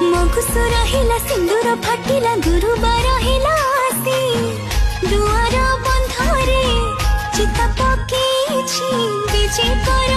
मगुसु रहिला सिंदूर फाटिला गुरुबार हिला आसी दुआर बंधरे चिता पकेछि विजय कर